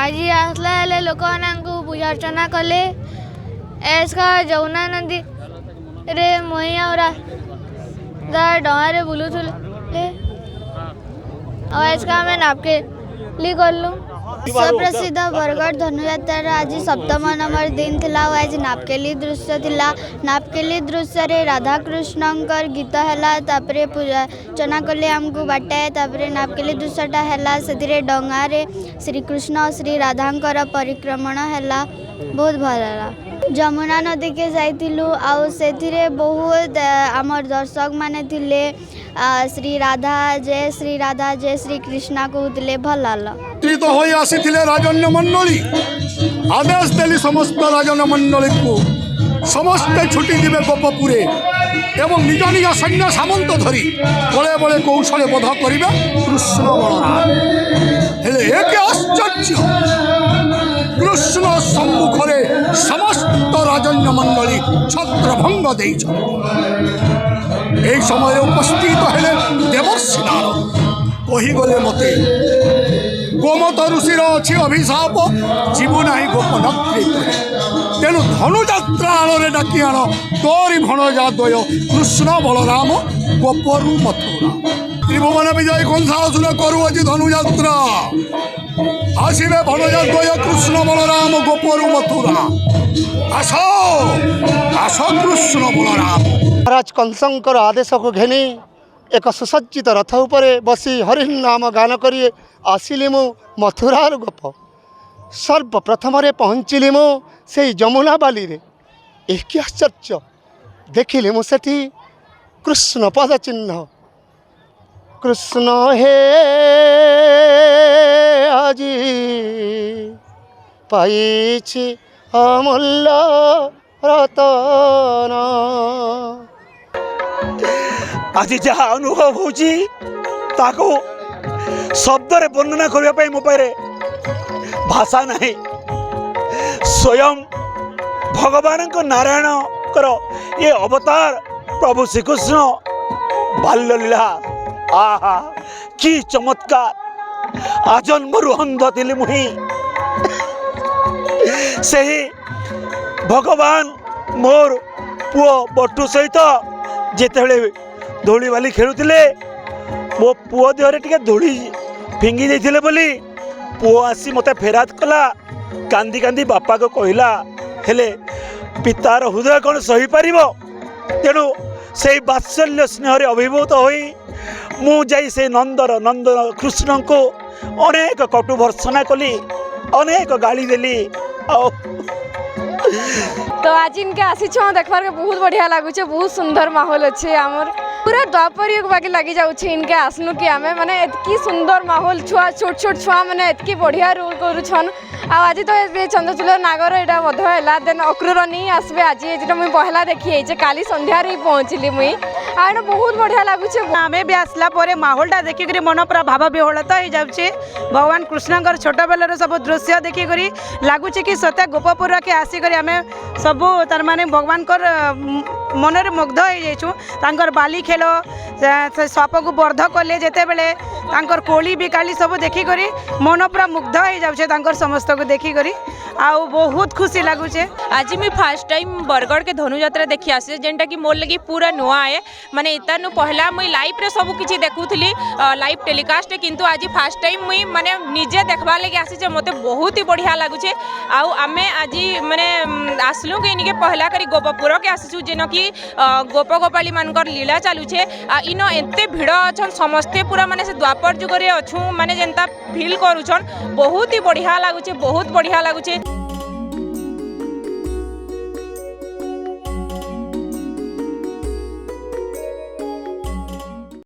आज आसला लोक पूजा अर्चना कले एसका जमुना नदी रे मही और डे बुलूले एसका आम नापके ली गलु विश्वप्रसिद्ध बरगढ़ धनुयात्रा आज सप्तम नंबर दिन थिला आज नापकेली दृश्य थिला। नापकेली दृश्य रे राधा कृष्णंकर गीत हैला तापरे पूजा अर्चना कले आमको बाटाए तापरे नापकेली दृश्यटा हैला से डंगा रे श्री कृष्ण श्री राधांकर परिक्रमण हैला बहुत भल है। जमुना नदी के जाइलु आउ से बहुत आमर दर्शक माने थिले श्री राधा जय श्री कृष्णा कहते भल तो होई आसीथिले राजन्य मंडली आदेश देली समस्त राजन्य मंडली को समस्ते छुट्टी दिवे गोपपुरे एवं निज निज सैन्य सामंत धरी बड़े बड़े कौशले बध करिबे कृष्ण बलराम हेले एक आश्चर्य कृष्ण सम्मुखरे समस्त राजन्य मंडली छत्रभंग देई समय उपस्थित हेले देवर्षि नारद कही गले मते गोमत ऋषिर अच्छी अभिशाप जीवना ही गोपनत्री तेणु धनुजात्रा आड़े डाकी आण तोरी भणजा द्वय कृष्ण बलराम गोपरु मथुरा त्रिभुवन विजय कंसासुर करू आज धनुजात्रा आसवे भणजा द्वय कृष्ण बलराम गोपरु मथुरा आस आस कृष्ण बलराम। महाराज कंसंकर आदेश को घेनी एक सुसज्जित रथ उपरे बसी हरिण नाम गान करी आसिली मु मथुरार गोप सर्वप्रथम पहुँचली मु से जमुना बाली रे एक आश्चर्य देखिली मुझे कृष्ण पद चिन्ह कृष्ण हे आजी पाइछि अमूल्य रतन आज जहाँ अनुभव होची ताको शब्द रे वर्णना करने मो पारे भाषा नहीं। स्वयं भगवान को नारायण करो ये अवतार प्रभु श्रीकृष्ण बाल्य लीला आहा कि चमत्कार आजन्मरु अंध थिली मुही से भगवान मोर पुओ बटू सहित जेतेबेले धूली बाली खेलुले मो पुओ देहरे टिके धूली फिंगी जाइथिले बोली पुओ आसी मते फेरात कला कांदी कांदी बापा को कहला हेले पितार हृदय कौन सही पारिबो तेणु से वात्सल्य स्नेह अभिभूत होई मु जाई से नंदन कृष्ण को अनेक कटु भर्सना कली अनेक गाली देली तो आज इनके आसी देखबार के बहुत बढ़िया लगुचे बहुत सुंदर माहौल अच्छे आमर पूरा द्वापर युग बाकी लगी जाऊे इनके आसनु कि आमे माने एतकी सुंदर माहौल छुआ छोट छोट छुआ माने एतकी बढ़िया रोल करूछन आज तो चंद्रचूल नागर यहाँ बध है देन अक्रूर नहीं आसबे आज ये मुझे पहला देखी जे काली संध्या ही पहुँचली मुई आ बहुत बढ़िया लगुचे आम भी आसला माहौलटा देखिक मन पूरा भाव विह्वलता हो जाऊे भगवान कृष्णकर छोट बेलर सब दृश्य देखिक लगुच कि सत्य गोपपुर के आसिक आम सबू तार माने भगवान मनरे मुग्ध हो जाऊँ बाली खेल सप को बर्ध कले जिते बेले कोली बिकाली सब देखिक मन पूरा मुग्ध हो जाऊे समस्त को देखिक आउ बहुत खुशी लगुचे। आज मैं फास्ट टाइम बरगढ़ के धनुजात्रा देखी आसे जेनटा कि मोर लगी पूरा नुआ है माने इतानु पहला मुई लाइव रे सब किछि देखुथली लाइव टेलीकास्ट किंतु आज फास्ट टाइम मुई माने निजे देखबा लगी आसी जे मते बहुत ही बढ़िया लागुचे आउ आमे आज माने आसलु के इनके पहला करी गोपपुर के आसीछु जेन कि गोप गोपाली मानकर लीला चालुछे इनो एते भिड़ अछन समस्ते पूरा माने से द्वापर जुग रे अछु माने जेंता फील करूछन बहुत ही बढ़िया लागुचे बहुत बढ़िया लागुचे।